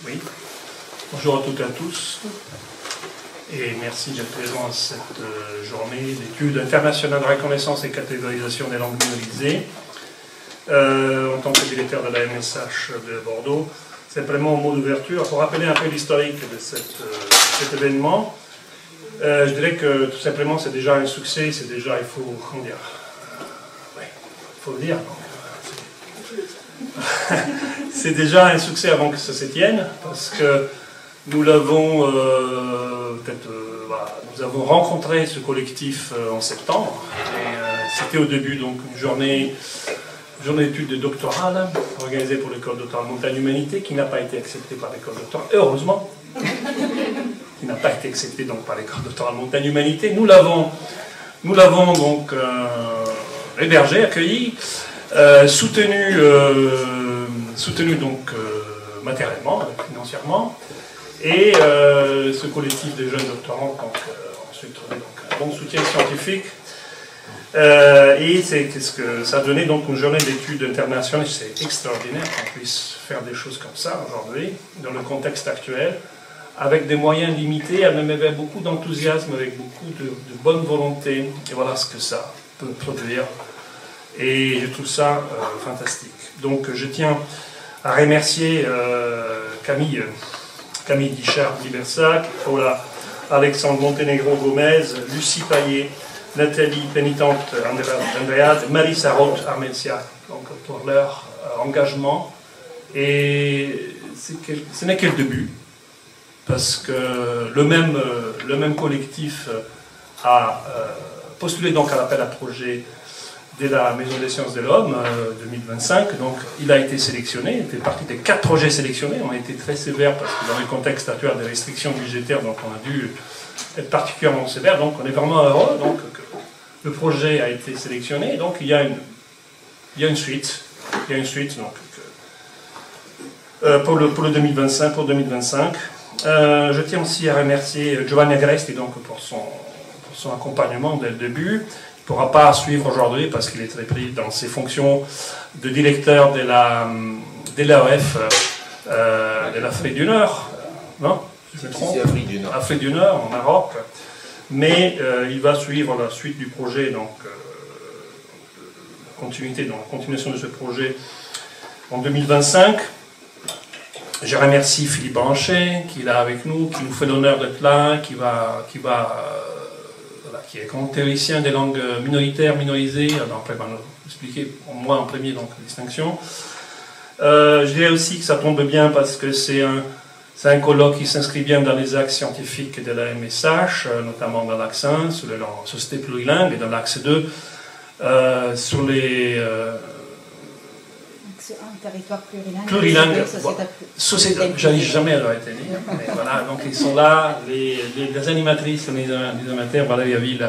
Oui. Bonjour à toutes et à tous. Et merci d'être présents à cette journée d'études internationales de reconnaissance et catégorisation des langues minorisées. En tant que directeur de la MSH de Bordeaux, simplement un mot d'ouverture pour rappeler un peu l'historique de cet événement. Je dirais que tout simplement c'est déjà un succès, c'est déjà, il faut, comment dire, il faut le dire. C'est déjà un succès avant que ça se tienne, parce que nous l'avons voilà, nous avons rencontré ce collectif en septembre. C'était au début donc une journée d'études doctorales organisée pour l'école doctorale Montagne Humanité, qui n'a pas été acceptée par l'école doctorale, heureusement, qui n'a pas été acceptée donc par l'école doctorale Montagne Humanité. Nous l'avons donc hébergé, accueilli, soutenu donc matériellement, financièrement, et ce collectif de jeunes doctorants donc, ensuite donc, un bon soutien scientifique. Et qu'est-ce que ça a donné donc une journée d'études internationales. C'est extraordinaire qu'on puisse faire des choses comme ça aujourd'hui, dans le contexte actuel, avec des moyens limités, même avec beaucoup d'enthousiasme, avec beaucoup de bonne volonté. Et voilà ce que ça peut produire. Et je trouve ça fantastique. Donc je tiens à remercier Camille Guichard-Libersac, Paula Alexandre Montenegro-Gomez, Lucie Paillet, Nathalie Pénitente Andréade, Marissa Roth-Armencia, donc pour leur engagement. Et ce n'est que le début, parce que le même collectif a postulé donc à l'appel à projet de la Maison des sciences de l'homme 2025, donc il a été sélectionné, il fait partie des 4 projets sélectionnés. On a été très sévère parce que dans le contexte actuel des restrictions budgétaires, donc on a dû être particulièrement sévère, donc on est vraiment heureux donc, que le projet a été sélectionné, donc il y a une suite, donc, pour le 2025, je tiens aussi à remercier Giovanni Agresti donc, pour son accompagnement dès le début. Il ne pourra pas suivre aujourd'hui parce qu'il est très pris dans ses fonctions de directeur de l'AOF de l'Afrique du Nord, non? Je me trompe? Afrique du Nord, en Maroc. Mais il va suivre la suite du projet, donc la continuation de ce projet en 2025. Je remercie Philippe Branchet qui est là avec nous, qui nous fait l'honneur d'être là, qui est grand théoricien des langues minoritaires, minorisées. Alors après, on va nous expliquer, moi en premier, donc la distinction. Je dirais aussi que ça tombe bien parce que c'est un colloque qui s'inscrit bien dans les axes scientifiques de la MSH, notamment dans l'axe 1, sur les sociétés plurilingues, et dans l'axe 2, sur les... Axe 1, territoire plurilingue. Plurilingue, société, j'arrive jamais à l'arrêter. Mais voilà, donc ils sont là, les animatrices, les animateurs, Valérie Aville,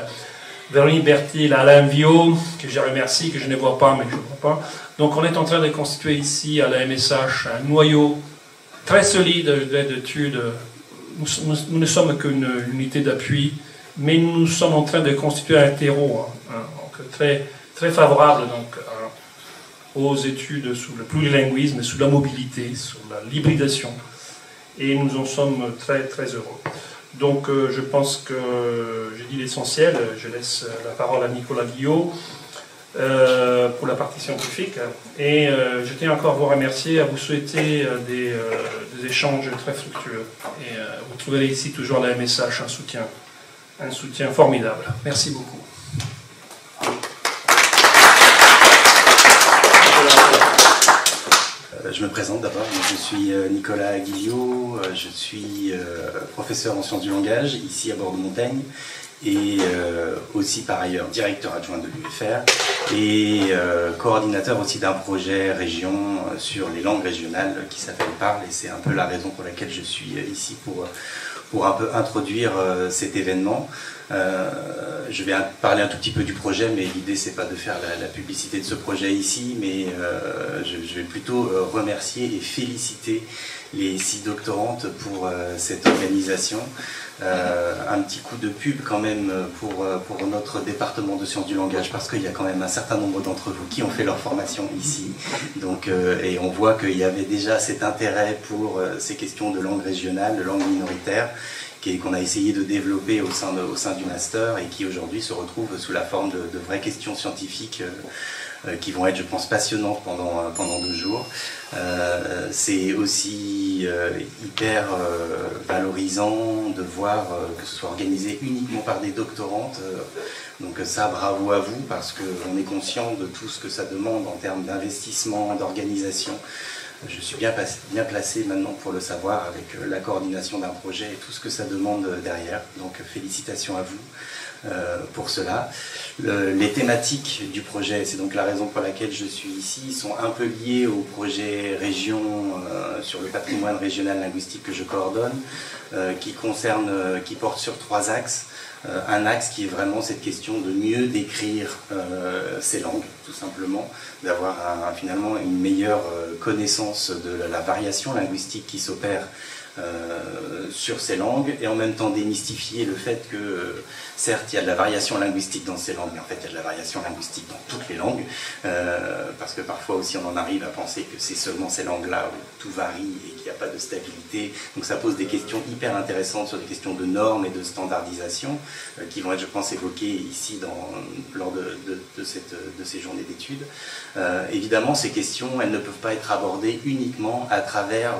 Véronique Bertil, Alain Viau, que je remercie, que je ne vois pas, mais que je ne vois pas. Donc on est en train de constituer ici, à la MSH, un noyau très solide d'études. Nous ne sommes qu'une unité d'appui, mais nous sommes en train de constituer un terreau donc très, très favorable donc, aux études sur le plurilinguisme, sur la mobilité, sur l'hybridation. Et nous en sommes très, très heureux. Donc je pense que j'ai dit l'essentiel. Je laisse la parole à Nicolas Guillot pour la partie scientifique. Et je tiens encore à vous remercier, à vous souhaiter des échanges très fructueux. Et vous trouverez ici toujours la MSH un soutien formidable. Merci beaucoup. Je me présente d'abord, je suis Nicolas Guillot, je suis professeur en sciences du langage ici à Bordeaux-Montagne et aussi par ailleurs directeur adjoint de l'UFR et coordinateur aussi d'un projet région sur les langues régionales qui s'appelle Parle, et c'est un peu la raison pour laquelle je suis ici pour un peu introduire cet événement. Je vais parler un tout petit peu du projet, mais l'idée c'est pas de faire la publicité de ce projet ici, mais je vais plutôt remercier et féliciter les 6 doctorantes pour cette organisation. Un petit coup de pub quand même pour notre département de sciences du langage, parce qu'il y a quand même un certain nombre d'entre vous qui ont fait leur formation ici. Donc, et on voit qu'il y avait déjà cet intérêt pour ces questions de langue régionale, de langue minoritaire, qu'on a essayé de développer au sein du master et qui aujourd'hui se retrouve sous la forme de vraies questions scientifiques qui vont être, je pense, passionnantes pendant 2 jours. C'est aussi hyper valorisant de voir que ce soit organisé uniquement par des doctorantes. Donc ça, bravo à vous, parce qu'on est conscient de tout ce que ça demande en termes d'investissement, d'organisation. Je suis bien placé maintenant pour le savoir, avec la coordination d'un projet et tout ce que ça demande derrière. Donc félicitations à vous pour cela. Les thématiques du projet, c'est donc la raison pour laquelle je suis ici, sont un peu liées au projet région sur le patrimoine régional linguistique que je coordonne, qui porte sur 3 axes. Un axe qui est vraiment cette question de mieux décrire ces langues, tout simplement, d'avoir finalement une meilleure connaissance de la variation linguistique qui s'opère sur ces langues, et en même temps démystifier le fait que certes il y a de la variation linguistique dans ces langues, mais en fait il y a de la variation linguistique dans toutes les langues, parce que parfois aussi on en arrive à penser que c'est seulement ces langues-là où tout varie et qu'il n'y a pas de stabilité. Donc ça pose des questions hyper intéressantes sur des questions de normes et de standardisation qui vont être, je pense, évoquées ici lors de ces journées d'études. Évidemment, ces questions, elles ne peuvent pas être abordées uniquement à travers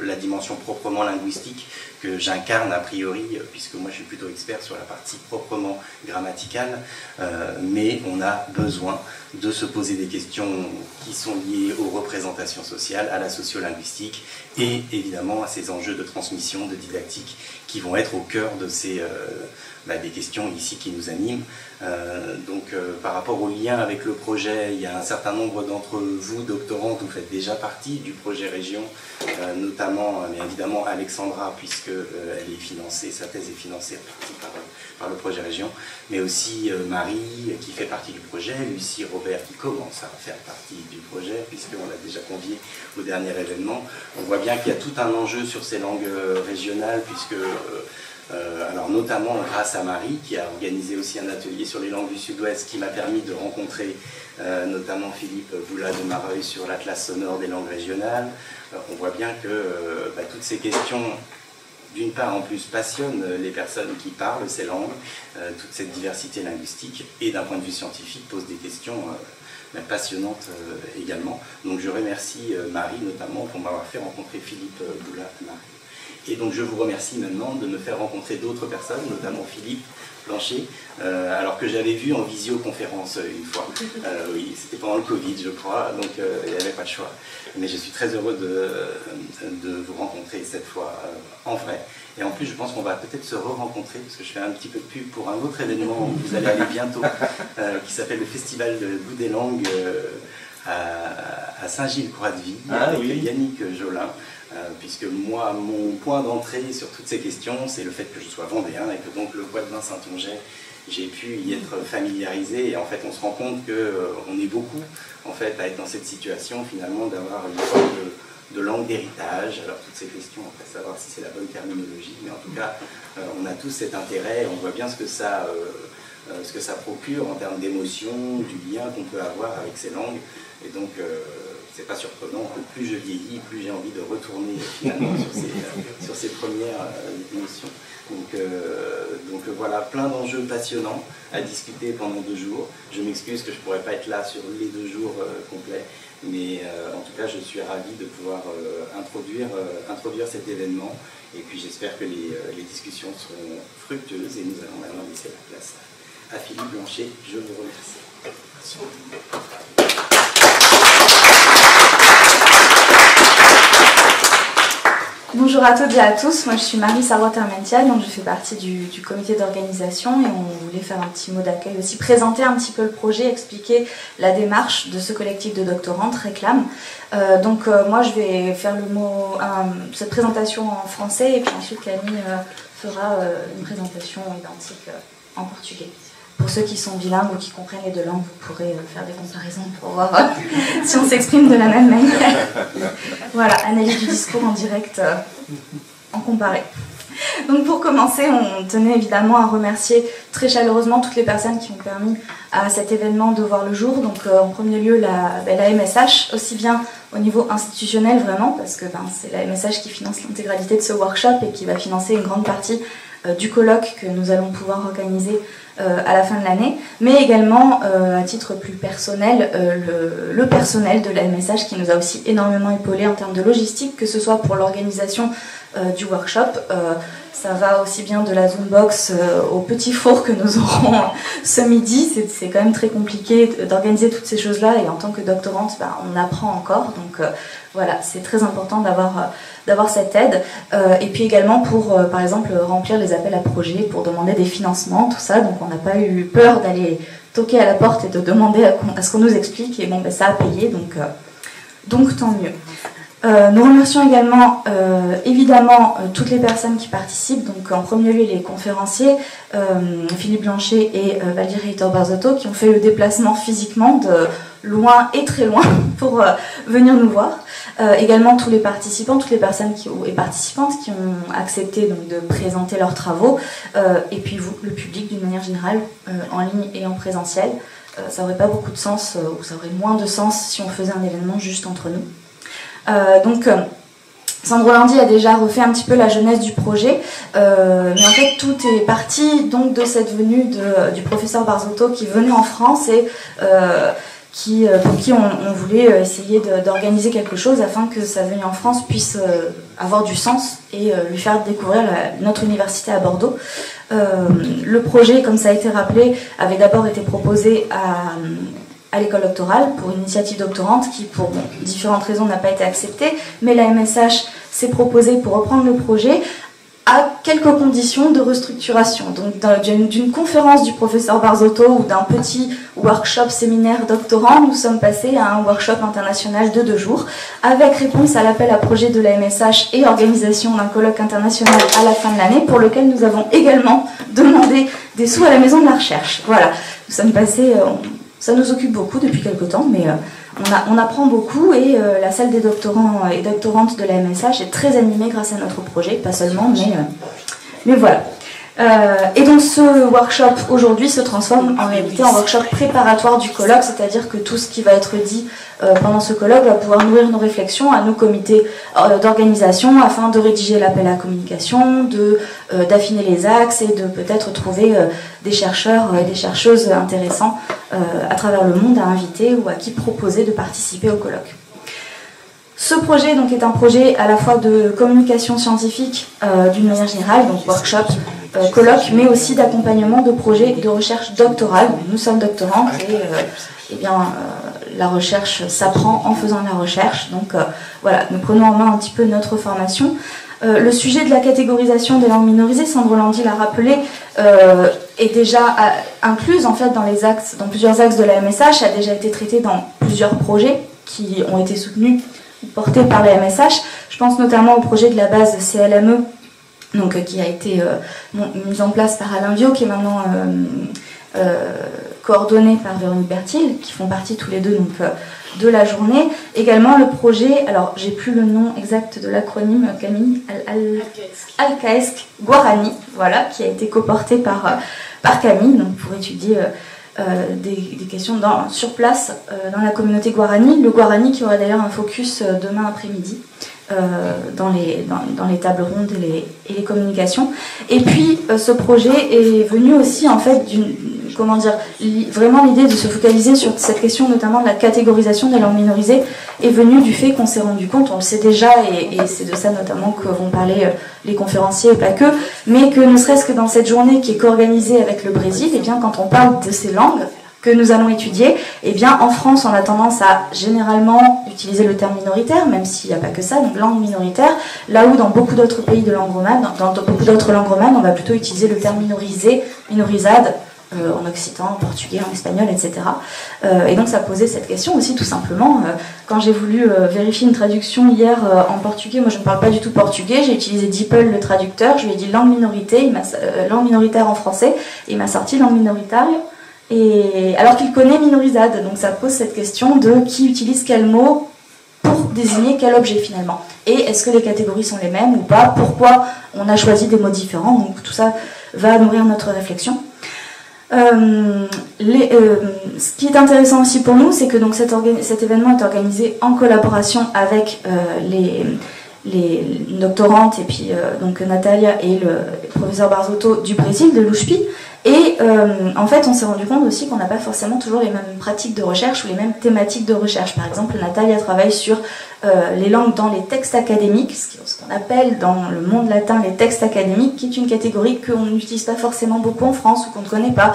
la dimension proprement linguistique que j'incarne a priori, puisque moi je suis plutôt expert sur la partie proprement grammaticale, mais on a besoin de se poser des questions qui sont liées aux représentations sociales, à la sociolinguistique et évidemment à ces enjeux de transmission, de didactique qui vont être au cœur de des questions ici qui nous animent. Par rapport au lien avec le projet, il y a un certain nombre d'entre vous, doctorantes, vous faites déjà partie du projet Région, notamment, mais évidemment Alexandra, puisque elle est financée, sa thèse est financée par le projet Région, mais aussi Marie, qui fait partie du projet, Lucie Robert, qui commence à faire partie du projet, puisqu'on l'a déjà convié au dernier événement. On voit bien qu'il y a tout un enjeu sur ces langues régionales, puisque alors notamment grâce à Marie qui a organisé aussi un atelier sur les langues du Sud-Ouest qui m'a permis de rencontrer notamment Philippe Boula de Mareuil sur l'Atlas sonore des langues régionales. On voit bien que toutes ces questions, d'une part en plus, passionnent les personnes qui parlent ces langues, toute cette diversité linguistique, et d'un point de vue scientifique posent des questions passionnantes également. Donc je remercie Marie notamment pour m'avoir fait rencontrer Philippe Boula de Mareuil. Et donc je vous remercie maintenant de me faire rencontrer d'autres personnes, notamment Philippe Blanchet, alors que j'avais vu en visioconférence une fois. Oui, c'était pendant le Covid, je crois, donc il n'y avait pas de choix. Mais je suis très heureux de vous rencontrer cette fois en vrai. Et en plus, je pense qu'on va peut-être se re-rencontrer, parce que je fais un petit peu de pub pour un autre événement où vous allez aller bientôt, qui s'appelle le Festival de goût des langues à Saint-Gilles-Croix-de-Vie, avec Yannick Jolin. Puisque moi, mon point d'entrée sur toutes ces questions, c'est le fait que je sois vendéen et que donc le Poitvin Saintongeais, j'ai pu y être familiarisé, et en fait on se rend compte qu'on est beaucoup en fait à être dans cette situation finalement d'avoir une forme de langue d'héritage. Alors toutes ces questions, on va savoir si c'est la bonne terminologie, mais en tout cas on a tous cet intérêt, on voit bien ce que ça procure en termes d'émotion, du lien qu'on peut avoir avec ces langues, et donc c'est pas surprenant que plus je vieillis, plus j'ai envie de retourner finalement sur ces premières émissions. Donc voilà, plein d'enjeux passionnants à discuter pendant 2 jours. Je m'excuse que je ne pourrais pas être là sur les 2 jours complets, mais en tout cas je suis ravi de pouvoir introduire cet événement, et puis j'espère que les discussions seront fructueuses, et nous allons maintenant laisser la place à Philippe Blanchet. Je vous remercie. Merci. Bonjour à toutes et à tous, moi je suis Marie Sarwat-Armentia, donc je fais partie du comité d'organisation, et on voulait faire un petit mot d'accueil aussi, présenter un petit peu le projet, expliquer la démarche de ce collectif de doctorantes Réclame. Moi je vais faire cette présentation en français, et puis ensuite Camille fera une présentation identique en portugais. Pour ceux qui sont bilingues ou qui comprennent les deux langues, vous pourrez faire des comparaisons pour voir si on s'exprime de la même manière. Voilà, analyse du discours en direct, en comparé. Donc pour commencer, on tenait évidemment à remercier très chaleureusement toutes les personnes qui ont permis à cet événement de voir le jour. Donc en premier lieu la MSH, aussi bien au niveau institutionnel vraiment, parce que c'est la MSH qui finance l'intégralité de ce workshop et qui va financer une grande partie du colloque que nous allons pouvoir organiser à la fin de l'année, mais également à titre plus personnel, le personnel de la MSH qui nous a aussi énormément épaulé en termes de logistique, que ce soit pour l'organisation du workshop. Ça va aussi bien de la Zoombox au petit four que nous aurons ce midi. C'est quand même très compliqué d'organiser toutes ces choses-là, et en tant que doctorante, on apprend encore. Donc voilà, c'est très important d'avoir cette aide. Et puis également pour, par exemple, remplir les appels à projets, pour demander des financements, tout ça. Donc on n'a pas eu peur d'aller toquer à la porte et de demander à ce qu'on nous explique. Et bon, ça a payé, donc tant mieux. Nous remercions également évidemment toutes les personnes qui participent, donc en premier lieu les conférenciers, Philippe Blanchet et Valérie Heitor-Barzotto, qui ont fait le déplacement physiquement de loin et très loin pour venir nous voir. Également tous les participants, toutes les personnes et participantes qui ont accepté donc, de présenter leurs travaux, et puis vous, le public d'une manière générale, en ligne et en présentiel. Ça n'aurait pas beaucoup de sens, ou ça aurait moins de sens si on faisait un événement juste entre nous. Sandro Landi a déjà refait un petit peu la genèse du projet, mais en fait tout est parti donc de cette venue du professeur Barzotto qui venait en France et pour qui on voulait essayer d'organiser quelque chose afin que sa venue en France puisse avoir du sens et lui faire découvrir notre université à Bordeaux. Le projet, comme ça a été rappelé, avait d'abord été proposé à l'école doctorale pour une initiative doctorante qui, pour différentes raisons, n'a pas été acceptée, mais la MSH s'est proposée pour reprendre le projet à quelques conditions de restructuration. Donc d'une conférence du professeur Barzotto ou d'un petit workshop séminaire doctorant, nous sommes passés à un workshop international de 2 jours, avec réponse à l'appel à projet de la MSH et organisation d'un colloque international à la fin de l'année, pour lequel nous avons également demandé des sous à la maison de la recherche. Voilà, nous sommes passés... Ça nous occupe beaucoup depuis quelque temps, mais on apprend beaucoup, et la salle des doctorants et doctorantes de la MSH est très animée grâce à notre projet, pas seulement, mais voilà. Et donc ce workshop aujourd'hui se transforme en réalité en workshop préparatoire du colloque, c'est-à-dire que tout ce qui va être dit pendant ce colloque va pouvoir nourrir nos réflexions à nos comités d'organisation afin de rédiger l'appel à la communication, d'affiner les axes et de peut-être trouver des chercheurs et des chercheuses intéressants à travers le monde à inviter ou à qui proposer de participer au colloque. Ce projet donc, est un projet à la fois de communication scientifique d'une manière générale, donc workshop, colloque, mais aussi d'accompagnement de projets de recherche doctorale. Nous sommes doctorantes et la recherche s'apprend en faisant de la recherche. Donc voilà, nous prenons en main un petit peu notre formation. Le sujet de la catégorisation des langues minorisées, Sandro Landi l'a rappelé, est déjà incluse en fait dans plusieurs axes de la MSH, a déjà été traité dans plusieurs projets qui ont été soutenus ou portés par la MSH. Je pense notamment au projet de la base CLME, donc, qui a été mise en place par Alain Viau, qui est maintenant coordonné par Véronique Bertil, qui font partie tous les deux donc, de la journée. Également le projet, alors j'ai plus le nom exact de l'acronyme, Camille, Alcaesc Guarani, voilà, qui a été coporté par Camille, donc pour étudier des questions sur place dans la communauté Guarani. Le Guarani qui aura d'ailleurs un focus demain après-midi. Dans les tables rondes et les communications. Et puis ce projet est venu aussi en fait vraiment l'idée de se focaliser sur cette question notamment de la catégorisation des langues minorisées est venue du fait qu'on s'est rendu compte, on le sait déjà et c'est de ça notamment que vont parler les conférenciers et pas que, mais que ne serait-ce que dans cette journée qui est co-organisée avec le Brésil, et bien quand on parle de ces langues que nous allons étudier, et bien en France on a tendance à généralement utiliser le terme minoritaire, même s'il n'y a pas que ça, donc langue minoritaire, là où dans beaucoup d'autres pays de langue romane, dans beaucoup d'autres langues romanes, on va plutôt utiliser le terme minorisé, minorisade, en occitan, en portugais, en espagnol, etc. Et donc ça posait cette question aussi tout simplement. Quand j'ai voulu vérifier une traduction hier en portugais, moi je ne parle pas du tout portugais, j'ai utilisé DeepL le traducteur, je lui ai dit langue minoritaire en français, et il m'a sorti langue minoritaire, et alors qu'il connaît minorisade. Donc ça pose cette question de qui utilise quel mot pour désigner quel objet finalement. Et est-ce que les catégories sont les mêmes ou pas? Pourquoi on a choisi des mots différents? Donc tout ça va nourrir notre réflexion. Ce qui est intéressant aussi pour nous, c'est que donc cet événement est organisé en collaboration avec les doctorantes et puis donc Natalia et le professeur Barzotto du Brésil, de l'USP. Et en fait, on s'est rendu compte aussi qu'on n'a pas forcément toujours les mêmes pratiques de recherche ou les mêmes thématiques de recherche. Par exemple, Natalia travaille sur les langues dans les textes académiques, ce qu'on appelle dans le monde latin les textes académiques, qui est une catégorie qu'on n'utilise pas forcément beaucoup en France ou qu'on ne connaît pas.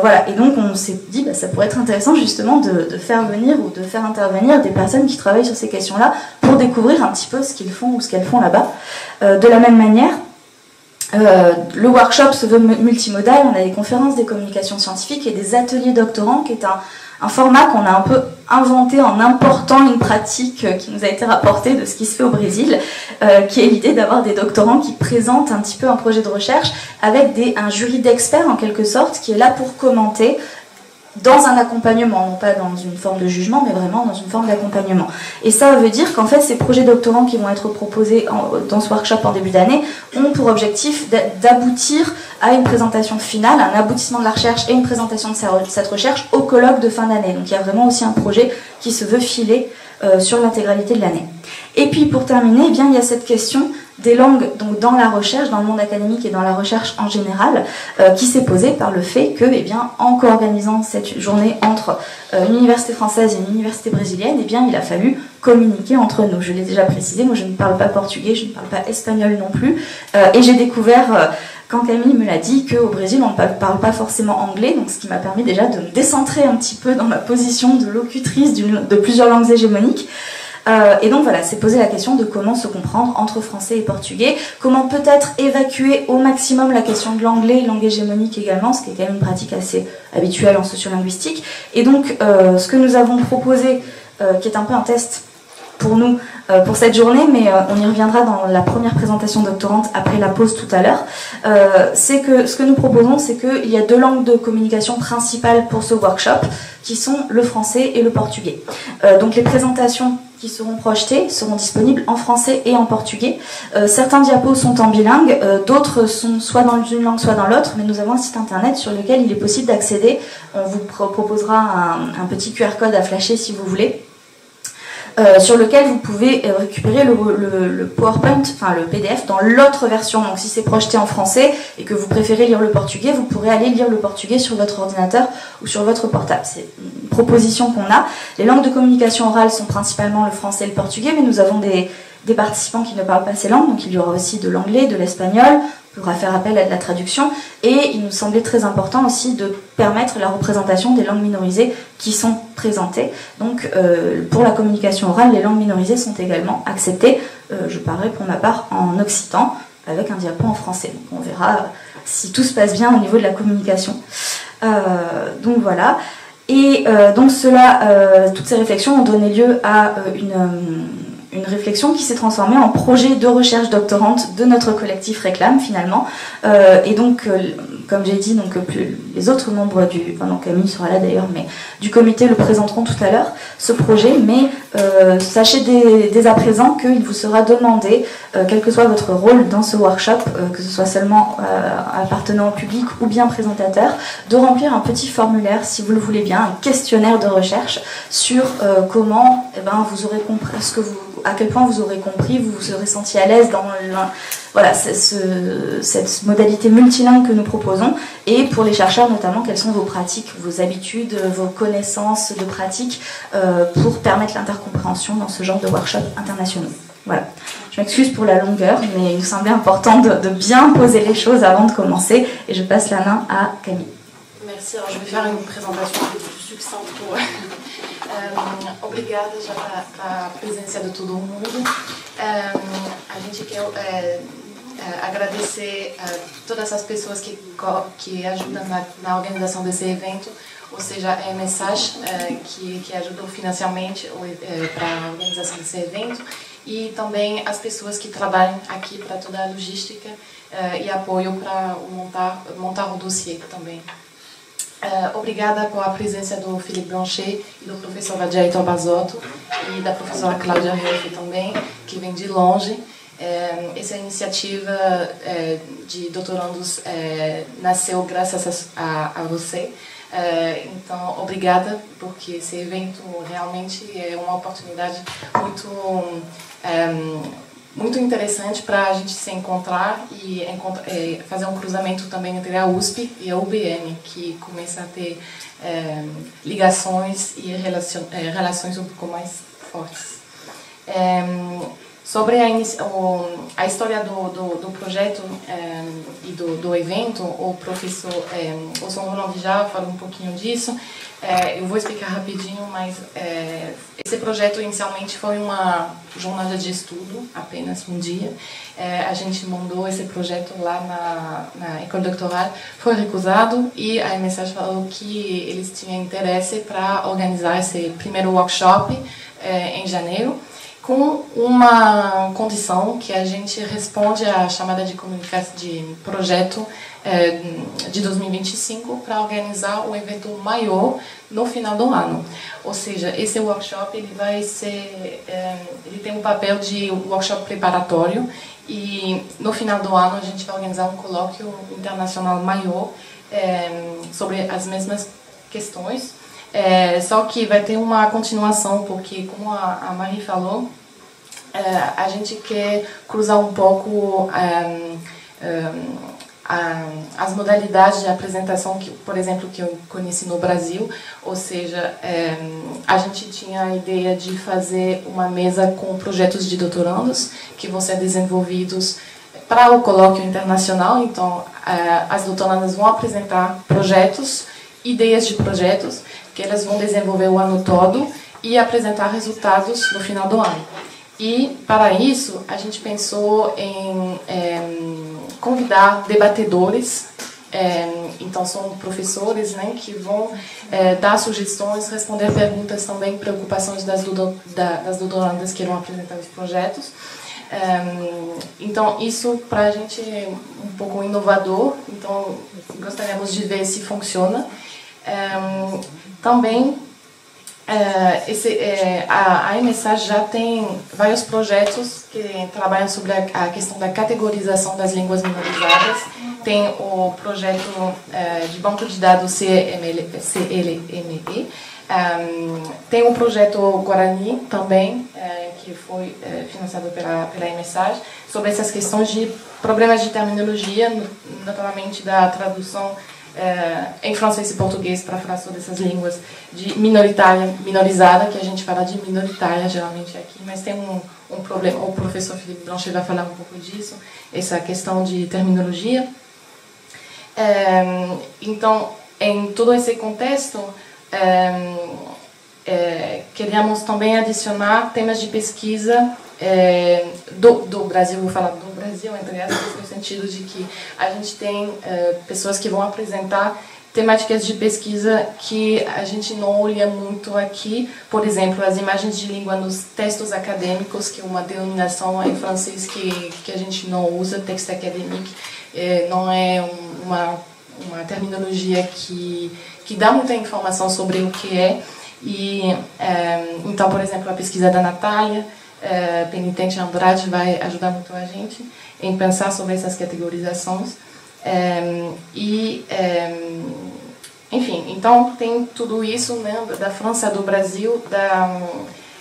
Voilà. Et donc on s'est dit bah, ça pourrait être intéressant justement de faire venir ou de faire intervenir des personnes qui travaillent sur ces questions-là pour découvrir un petit peu ce qu'ils font ou ce qu'elles font là-bas. De la même manière, le workshop se veut multimodal. On a des conférences, des communications scientifiques et des ateliers doctorants, qui est un format qu'on a un peu inventé en important une pratique qui nous a été rapportée de ce qui se fait au Brésil, qui est l'idée d'avoir des doctorants qui présentent un petit peu un projet de recherche avec un jury d'experts en quelque sorte, qui est là pour commenter dans un accompagnement, non pas dans une forme de jugement, mais vraiment dans une forme d'accompagnement. Et ça veut dire qu'en fait, ces projets doctorants qui vont être proposés dans ce workshop en début d'année ont pour objectif d'aboutir à une présentation finale, un aboutissement de la recherche et une présentation de cette recherche au colloque de fin d'année. Donc il y a vraiment aussi un projet qui se veut filer sur l'intégralité de l'année. Et puis pour terminer, eh bien, il y a cette question des langues donc dans la recherche, dans le monde académique et dans la recherche en général, qui s'est posée par le fait que, eh bien, en co-organisant cette journée entre une université française et une université brésilienne, eh bien, il a fallu communiquer entre nous. Je l'ai déjà précisé, moi je ne parle pas portugais, je ne parle pas espagnol non plus, et j'ai découvert quand Camille me l'a dit qu'au Brésil on ne parle pas forcément anglais, donc ce qui m'a permis déjà de me décentrer un petit peu dans ma position de locutrice de plusieurs langues hégémoniques. Et donc voilà, c'est poser la question de comment se comprendre entre français et portugais, comment peut-être évacuer au maximum la question de l'anglais, langue hégémonique également, ce qui est quand même une pratique assez habituelle en sociolinguistique. Et donc ce que nous avons proposé, qui est un peu un test pour nous, pour cette journée, mais on y reviendra dans la première présentation doctorante après la pause tout à l'heure, c'est que ce que nous proposons, c'est qu'il y a deux langues de communication principales pour ce workshop, qui sont le français et le portugais. Donc les présentations qui seront projetées seront disponibles en français et en portugais. Certains diapos sont en bilingue, d'autres sont soit dans une langue, soit dans l'autre, mais nous avons un site internet sur lequel il est possible d'accéder. On vous proposera un petit QR code à flasher si vous voulez. Sur lequel vous pouvez récupérer le PowerPoint, enfin le PDF dans l'autre version. Donc si c'est projeté en français et que vous préférez lire le portugais, vous pourrez aller lire le portugais sur votre ordinateur ou sur votre portable. C'est une proposition qu'on a. Les langues de communication orale sont principalement le français et le portugais, mais nous avons des participants qui ne parlent pas ces langues, donc il y aura aussi de l'anglais, de l'espagnol. On pourra faire appel à de la traduction, et il nous semblait très important aussi de permettre la représentation des langues minorisées qui sont présentées. Donc pour la communication orale, les langues minorisées sont également acceptées, je parlerai pour ma part en occitan, avec un diapo en français. Donc on verra si tout se passe bien au niveau de la communication. Donc voilà. Et donc toutes ces réflexions ont donné lieu à une réflexion qui s'est transformée en projet de recherche doctorante de notre collectif Réclame finalement. Et donc, comme j'ai dit, donc, les autres membres donc Camille sera là d'ailleurs, mais du comité le présenteront tout à l'heure, ce projet. Mais sachez dès à présent qu'il vous sera demandé, quel que soit votre rôle dans ce workshop, que ce soit seulement appartenant au public ou bien présentateur, de remplir un petit formulaire, si vous le voulez bien, un questionnaire de recherche sur comment vous aurez compris à quel point vous aurez compris, vous vous serez senti à l'aise dans voilà, cette modalité multilingue que nous proposons, et pour les chercheurs notamment, quelles sont vos pratiques, vos habitudes, vos connaissances de pratiques pour permettre l'intercompréhension dans ce genre de workshop internationaux. Voilà. Je m'excuse pour la longueur, mais il nous semblait important de bien poser les choses avant de commencer, et je passe la main à Camille. Merci, alors je vais faire une présentation un peu plus succincte pour... obrigada já pela presença de todo mundo. A gente quer agradecer a todas as pessoas que ajudam na organização desse evento, ou seja, a MSAG, que ajudou financeiramente para a organização desse evento, e também as pessoas que trabalham aqui para toda a logística e apoio para montar o dossiê também. Obrigada por a presença do Philippe Blanchet e do professor Vadiaito Basotto e da professora Cláudia Helfe também, que vem de longe. Essa iniciativa de doutorandos nasceu graças a você. Então, obrigada, porque esse evento realmente é uma oportunidade muito interessante para a gente se encontrar e fazer um cruzamento também entre a USP e a UBM, que começa a ter ligações e relações um pouco mais fortes. Sobre a história do projeto e do evento, o professor Osson Roland já falou um pouquinho disso. Eu vou explicar rapidinho, mas esse projeto inicialmente foi uma jornada de estudo, apenas um dia. A gente mandou esse projeto lá na École Doctorale, foi recusado e a MSAG falou que eles tinham interesse para organizar esse primeiro workshop em janeiro, com uma condição que a gente responde à chamada de comunicação de projeto de 2025 para organizar um evento maior no final do ano. Ou seja, esse workshop ele tem um papel de workshop preparatório e no final do ano a gente vai organizar um colóquio internacional maior sobre as mesmas questões. Só que vai ter uma continuação, porque, como a Marie falou, a gente quer cruzar um pouco as modalidades de apresentação, por exemplo, que eu conheci no Brasil. Ou seja, a gente tinha a ideia de fazer uma mesa com projetos de doutorandos que vão ser desenvolvidos para o colóquio internacional. Então, as doutorandas vão apresentar projetos, ideias de projetos, que elas vão desenvolver o ano todo e apresentar resultados no final do ano. E, para isso, a gente pensou em convidar debatedores, então são professores, né, que vão dar sugestões, responder perguntas também, preocupações das doutorandas que irão apresentar os projetos. Então, isso para a gente é um pouco inovador, então gostaríamos de ver se funciona. Também a MSAG já tem vários projetos que trabalham sobre a questão da categorização das línguas minorizadas. Tem o projeto de banco de dados CLME, tem o projeto Guarani também, que foi financiado pela MSAG, sobre essas questões de problemas de terminologia, naturalmente da tradução em francês e português para falar sobre essas línguas de minorizada, que a gente fala de minoritária geralmente aqui, mas tem um problema, o professor Philippe Blanchet vai falar um pouco disso, essa questão de terminologia. Então, em todo esse contexto, queríamos também adicionar temas de pesquisa do Brasil, vou falar do Brasil, entre aspas, no sentido de que a gente tem pessoas que vão apresentar temáticas de pesquisa que a gente não olha muito aqui. Por exemplo, as imagens de língua nos textos acadêmicos, que é uma denominação em francês que a gente não usa, texte académique, não é uma terminologia que dá muita informação sobre o que é. E, então, por exemplo, a pesquisa da Natália Penitente Andrade vai ajudar muito a gente em pensar sobre essas categorizações. Enfim, então tem tudo isso, né, da França, do Brasil,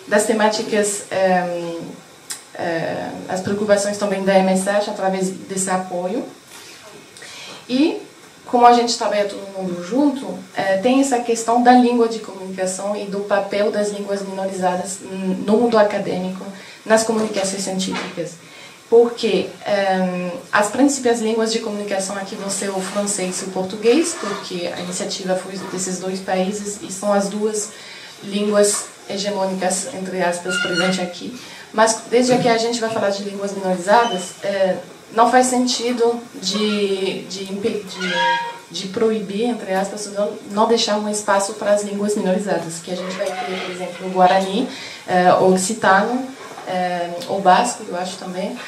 das temáticas, as preocupações também da MSAG através desse apoio. E, como a gente trabalha todo mundo junto, tem essa questão da língua de comunicação e do papel das línguas minorizadas no mundo acadêmico, nas comunicações científicas. Porque as principais línguas de comunicação aqui vão ser o francês e o português, porque a iniciativa foi desses dois países e são as duas línguas hegemônicas, entre aspas, presentes aqui. Mas desde que a gente vai falar de línguas minorizadas, não faz sentido de proibir, entre aspas, não deixar um espaço para as línguas minorizadas, que a gente vai ter, por exemplo, o Guarani, o Occitano, o Basco, eu acho também.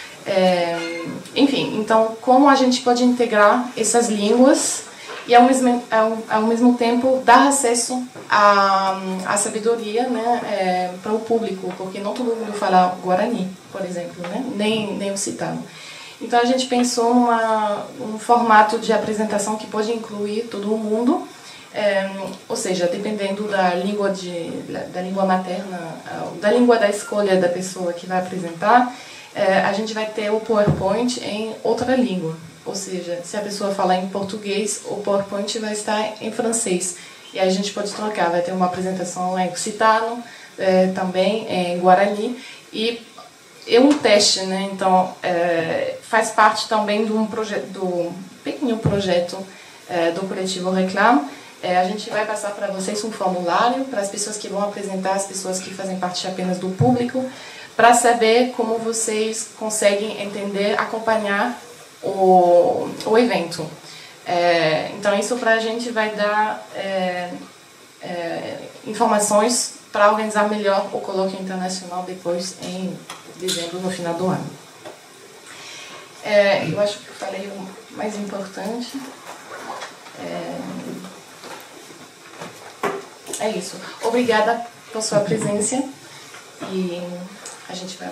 Enfim, então, como a gente pode integrar essas línguas e, ao mesmo tempo, dar acesso à sabedoria, né, para o público, porque não todo mundo fala Guarani, por exemplo, né, nem Occitano. Então, a gente pensou num formato de apresentação que pode incluir todo mundo, ou seja, dependendo da língua materna, da língua da escolha da pessoa que vai apresentar, a gente vai ter o PowerPoint em outra língua. Ou seja, se a pessoa falar em português, o PowerPoint vai estar em francês. E aí a gente pode trocar, vai ter uma apresentação em occitano, também em guarani, e é um teste, né? Então, faz parte também do pequeno projeto do Coletivo Reclame. A gente vai passar para vocês um formulário para as pessoas que vão apresentar, as pessoas que fazem parte apenas do público, para saber como vocês conseguem entender, acompanhar o evento. Então, isso para a gente vai dar informações para organizar melhor o colóquio internacional depois, em dezembro, no final do ano. Eu acho que eu falei o mais importante. É isso. Obrigada por sua presença e a gente vai...